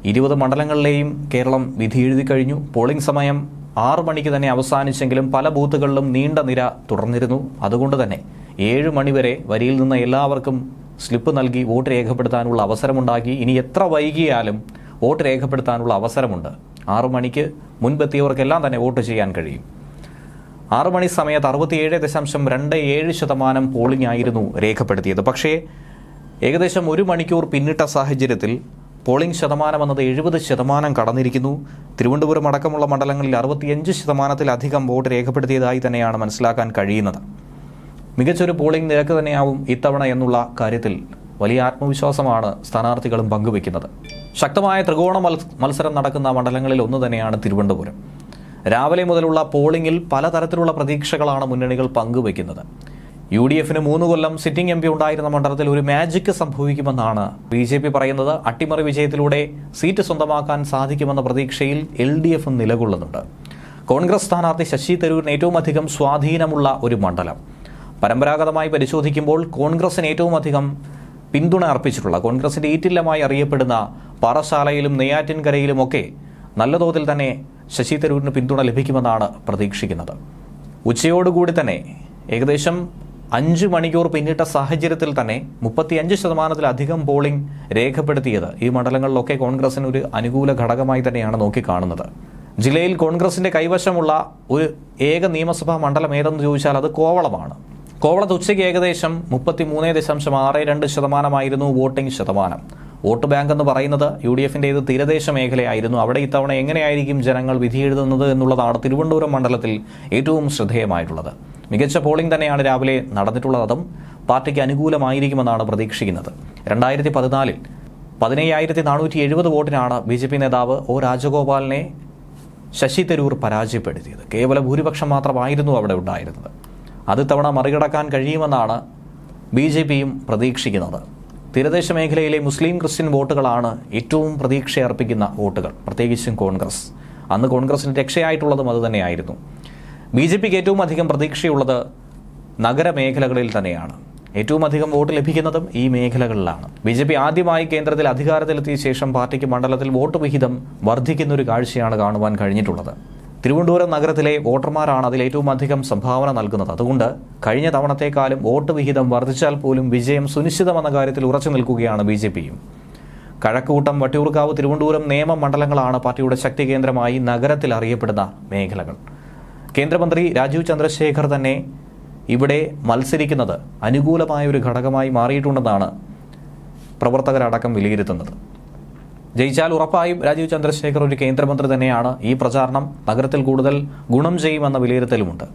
20 മണ്ഡലങ്ങളിലെയും കേരളം വിധി എഴുതി കഴിഞ്ഞു. പോളിംഗ് സമയം 6 മണിക്ക് തന്നെ അവസാനിച്ചെങ്കിലും പല ബൂത്തുകളിലും നീണ്ട നിര തുടർന്നിരുന്നു. അതുകൊണ്ട് തന്നെ 7 മണിവരെ വരിയിൽ നിന്ന് എല്ലാവർക്കും സ്ലിപ്പ് നൽകി വോട്ട് രേഖപ്പെടുത്താനുള്ള അവസരമുണ്ടാക്കി. ഇനി എത്ര വൈകിയാലും വോട്ട് രേഖപ്പെടുത്താനുള്ള അവസരമുണ്ട്. 6 മണിക്ക് മുൻപെത്തിയവർക്കെല്ലാം തന്നെ വോട്ട് ചെയ്യാൻ കഴിയും. 6 മണി സമയത്ത് 67.27% പോളിംഗ് ആയിരുന്നു രേഖപ്പെടുത്തിയത്. പക്ഷേ ഏകദേശം 1 മണിക്കൂർ പിന്നിട്ട സാഹചര്യത്തിൽ പോളിംഗ് ശതമാനം എന്നത് 70% കടന്നിരിക്കുന്നു. തിരുവനന്തപുരം അടക്കമുള്ള മണ്ഡലങ്ങളിൽ 65%-ലധികം വോട്ട് രേഖപ്പെടുത്തിയതായി തന്നെയാണ് മനസ്സിലാക്കാൻ കഴിയുന്നത്. മികച്ചൊരു പോളിംഗ് നിരക്ക് തന്നെയാവും ഇത്തവണ എന്നുള്ള കാര്യത്തിൽ വലിയ ആത്മവിശ്വാസമാണ് സ്ഥാനാർത്ഥികളും പങ്കുവയ്ക്കുന്നത്. ശക്തമായ ത്രികോണ മത്സരം നടക്കുന്ന മണ്ഡലങ്ങളിൽ ഒന്ന് തന്നെയാണ് തിരുവനന്തപുരം. രാവിലെ മുതലുള്ള പോളിംഗിൽ പലതരത്തിലുള്ള പ്രതീക്ഷകളാണ് മുന്നണികൾ പങ്കുവയ്ക്കുന്നത്. UDF-ന് 3 കൊല്ലം സിറ്റിംഗ് MP ഉണ്ടായിരുന്ന മണ്ഡലത്തിൽ ഒരു മാജിക് സംഭവിക്കുമെന്നാണ് BJP പറയുന്നത്. അട്ടിമറി വിജയത്തിലൂടെ സീറ്റ് സ്വന്തമാക്കാൻ സാധിക്കുമെന്ന പ്രതീക്ഷയിൽ LDF നിലകൊള്ളുന്നുണ്ട്. കോൺഗ്രസ് സ്ഥാനാർത്ഥി ശശി തരൂരിന് ഏറ്റവും അധികം സ്വാധീനമുള്ള ഒരു മണ്ഡലം. പരമ്പരാഗതമായി പരിശോധിക്കുമ്പോൾ കോൺഗ്രസിന് ഏറ്റവും അധികം പിന്തുണ അർപ്പിച്ചിട്ടുള്ള, കോൺഗ്രസിന്റെ ഈറ്റില്ലമായി അറിയപ്പെടുന്ന പാറശാലയിലും നെയ്യാറ്റിൻകരയിലുമൊക്കെ നല്ല തോതിൽ തന്നെ ശശി തരൂരിന് പിന്തുണ ലഭിക്കുമെന്നാണ് പ്രതീക്ഷിക്കുന്നത്. ഉച്ചയോടുകൂടി തന്നെ ഏകദേശം 5 മണിക്കൂർ പിന്നിട്ട സാഹചര്യത്തിൽ തന്നെ 35%-ലധികം പോളിംഗ് രേഖപ്പെടുത്തിയത് ഈ മണ്ഡലങ്ങളിലൊക്കെ കോൺഗ്രസിന് ഒരു അനുകൂല ഘടകമായി തന്നെയാണ് നോക്കിക്കാണുന്നത്. ജില്ലയിൽ കോൺഗ്രസിന്റെ കൈവശമുള്ള ഒരു ഏക നിയമസഭാ മണ്ഡലം ഏതെന്ന് ചോദിച്ചാൽ അത് കോവളമാണ്. കോവളത്ത് ഉച്ചയ്ക്ക് ഏകദേശം 33.62% വോട്ടിംഗ് ശതമാനം. വോട്ട് ബാങ്ക് എന്ന് പറയുന്നത് UDF-ന്റേത് തീരദേശ മേഖലയായിരുന്നു. അവിടെ ഇത്തവണ എങ്ങനെയായിരിക്കും ജനങ്ങൾ വിധിയെഴുതുന്നത് എന്നുള്ളതാണ് തിരുവനന്തപുരം മണ്ഡലത്തിൽ ഏറ്റവും ശ്രദ്ധേയമായിട്ടുള്ളത്. മികച്ച പോളിംഗ് തന്നെയാണ് രാവിലെ നടന്നിട്ടുള്ളത്. അതും പാർട്ടിക്ക് അനുകൂലമായിരിക്കുമെന്നാണ് പ്രതീക്ഷിക്കുന്നത്. 2014-ൽ 17,470 വോട്ടിനാണ് BJP നേതാവ് O രാജഗോപാലിനെ ശശി തരൂർ പരാജയപ്പെടുത്തിയത്. കേവല ഭൂരിപക്ഷം മാത്രമായിരുന്നു അവിടെ ഉണ്ടായിരുന്നത്. അത് തവണ മറികടക്കാൻ കഴിയുമെന്നാണ് BJP-യും പ്രതീക്ഷിക്കുന്നത്. തീരദേശ മേഖലയിലെ മുസ്ലിം ക്രിസ്ത്യൻ വോട്ടുകളാണ് ഏറ്റവും പ്രതീക്ഷയർപ്പിക്കുന്ന വോട്ടുകൾ, പ്രത്യേകിച്ചും കോൺഗ്രസ്. അന്ന് കോൺഗ്രസിന് രക്ഷയായിട്ടുള്ളതും അതുതന്നെയായിരുന്നു. BJP-ക്ക് ഏറ്റവും അധികം പ്രതീക്ഷയുള്ളത് നഗരമേഖലകളിൽ തന്നെയാണ്. ഏറ്റവും അധികം വോട്ട് ലഭിക്കുന്നതും ഈ മേഖലകളിലാണ്. BJP ആദ്യമായി കേന്ദ്രത്തിൽ അധികാരത്തിലെത്തിയ ശേഷം പാർട്ടിക്ക് മണ്ഡലത്തിൽ വോട്ട് വിഹിതം വർദ്ധിക്കുന്നൊരു കാഴ്ചയാണ് കാണുവാൻ കഴിഞ്ഞിട്ടുള്ളത്. തിരുവനന്തപുരം നഗരത്തിലെ വോട്ടർമാരാണ് അതിൽ ഏറ്റവും അധികം സംഭാവന നൽകുന്നത്. അതുകൊണ്ട് കഴിഞ്ഞ തവണത്തേക്കാളും വോട്ട് വിഹിതം വർദ്ധിച്ചാൽ പോലും വിജയം സുനിശ്ചിതമെന്ന കാര്യത്തിൽ ഉറച്ചു നിൽക്കുകയാണ് BJP-യും. കഴക്കൂട്ടം, വട്ടിയൂർക്കാവ്, തിരുവനന്തപുരം, നേമം മണ്ഡലങ്ങളാണ് പാർട്ടിയുടെ ശക്തി കേന്ദ്രമായി നഗരത്തിൽ അറിയപ്പെടുന്ന മേഖലകൾ. കേന്ദ്രമന്ത്രി രാജീവ് ചന്ദ്രശേഖർ തന്നെ ഇവിടെ മത്സരിക്കുന്നത് അനുകൂലമായ ഒരു ഘടകമായി മാറിയിട്ടുണ്ടെന്നാണ് പ്രവർത്തകരടക്കം വിലയിരുത്തുന്നത്. ജയിച്ചാൽ ഉറപ്പായും രാജീവ് ചന്ദ്രശേഖർ ഒരു കേന്ദ്രമന്ത്രി തന്നെയാണ്. ഈ പ്രചാരണം നഗരത്തിൽ കൂടുതൽ ഗുണം ചെയ്യുമെന്ന വിലയിരുത്തലുമുണ്ട്.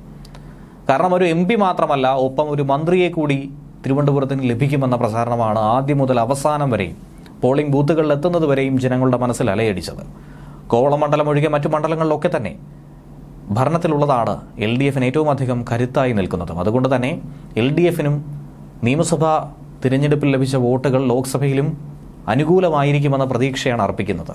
കാരണം ഒരു MP മാത്രമല്ല, ഒപ്പം ഒരു മന്ത്രിയെ കൂടി തിരുവനന്തപുരത്തിന് ലഭിക്കുമെന്ന പ്രചാരണമാണ് ആദ്യം മുതൽ അവസാനം വരെയും പോളിംഗ് ബൂത്തുകളിൽ എത്തുന്നത് വരെയും ജനങ്ങളുടെ മനസ്സിൽ അലയടിച്ചത്. കോവളം മണ്ഡലം ഒഴികെ മറ്റു മണ്ഡലങ്ങളിലൊക്കെ തന്നെ ഭരണത്തിലുള്ളതാണ് LDF-ന് ഏറ്റവും അധികം കരുത്തായി നിൽക്കുന്നതും. അതുകൊണ്ട് തന്നെ LDF-നും നിയമസഭാ തിരഞ്ഞെടുപ്പിൽ ലഭിച്ച വോട്ടുകൾ ലോക്സഭയിലും അനുകൂലമായിരിക്കുമെന്ന പ്രതീക്ഷയാണ് അർപ്പിക്കുന്നത്.